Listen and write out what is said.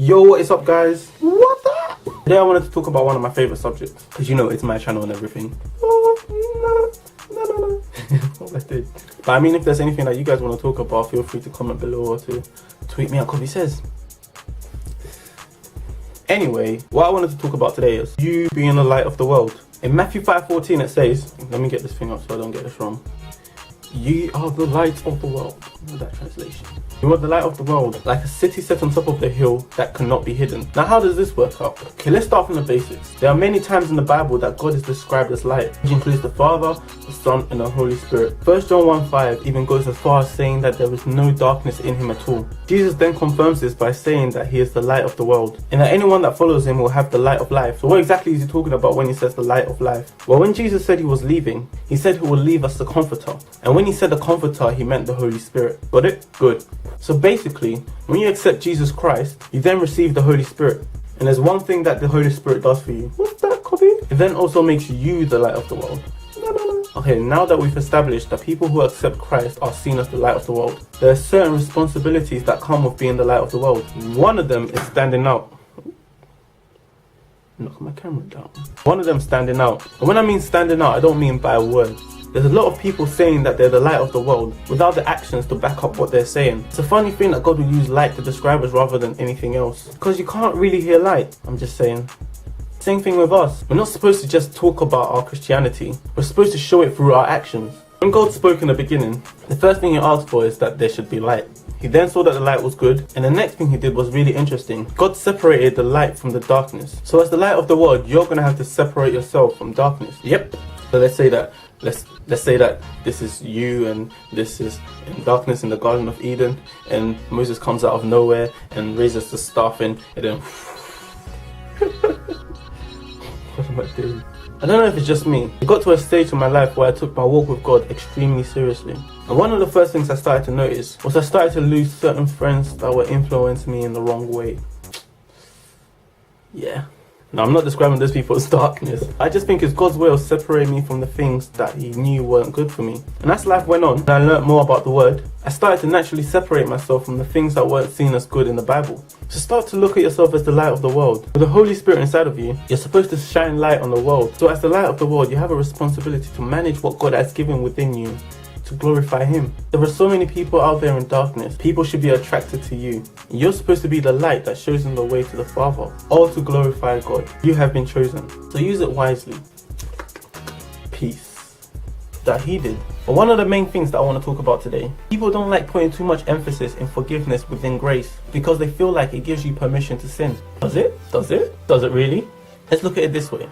Yo, what is up, guys? What the? Today I wanted to talk about one of my favorite subjects, because you know it's my channel and everything. Oh, no. What I did. But I mean, if there's anything that you guys want to talk about, feel free to comment below or to tweet me at Kobbysays. Anyway, what I wanted to talk about today is you being the light of the world. In Matthew 5:14 it says, let me get this thing up so I don't get this wrong. Ye are the light of the world. That translation. You are the light of the world, like a city set on top of the hill that cannot be hidden. Now, how does this work out? Okay, let's start from the basics. There are many times in the Bible that God is described as light, which includes the Father, the Son, and the Holy Spirit. 1 John 1:5 even goes as far as saying that there is no darkness in him at all. Jesus then confirms this by saying that he is the light of the world, and that anyone that follows him will have the light of life. So what exactly is he talking about when he says the light of life? Well, when Jesus said he was leaving, he said he will leave us the Comforter. And when he said the Comforter, he meant the Holy Spirit. Got it? Good. So basically, when you accept Jesus Christ, you then receive the Holy Spirit. And there's one thing that the Holy Spirit does for you. What's that, Kobby? It then also makes you the light of the world. No. Okay, now that we've established that people who accept Christ are seen as the light of the world, there are certain responsibilities that come with being the light of the world. One of them is standing out. Knock my camera down. One of them standing out. And when I mean standing out, I don't mean by words. There's a lot of people saying that they're the light of the world without the actions to back up what they're saying. It's a funny thing that God will use light to describe us rather than anything else, because you can't really hear light. I'm just saying. Same thing with us. We're not supposed to just talk about our Christianity. We're supposed to show it through our actions. When God spoke in the beginning, the first thing he asked for is that there should be light. He then saw that the light was good, and the next thing he did was really interesting. God separated the light from the darkness. So as the light of the world, you're going to have to separate yourself from darkness. Yep. So let's say that this is you and this is in darkness in the Garden of Eden, and Moses comes out of nowhere and raises the staff and then what am I doing? I don't know if it's just me. I got to a stage in my life where I took my walk with God extremely seriously. And one of the first things I started to notice was I started to lose certain friends that were influencing me in the wrong way. Yeah. Now, I'm not describing those people as darkness. I just think it's God's way of separating me from the things that he knew weren't good for me. And as life went on and I learned more about the word, I started to naturally separate myself from the things that weren't seen as good in the Bible. So start to look at yourself as the light of the world. With the Holy Spirit inside of you, you're supposed to shine light on the world. So as the light of the world, you have a responsibility to manage what God has given within you to glorify him. There are so many people out there in darkness. People should be attracted to you. You're supposed to be the light that shows them the way to the Father, all to glorify God. You have been chosen, so use it wisely. Peace. That he did. But one of the main things that I want to talk about today, people don't like putting too much emphasis in forgiveness within grace because they feel like it gives you permission to sin. Does it? Does it? Does it really? Let's look at it this way.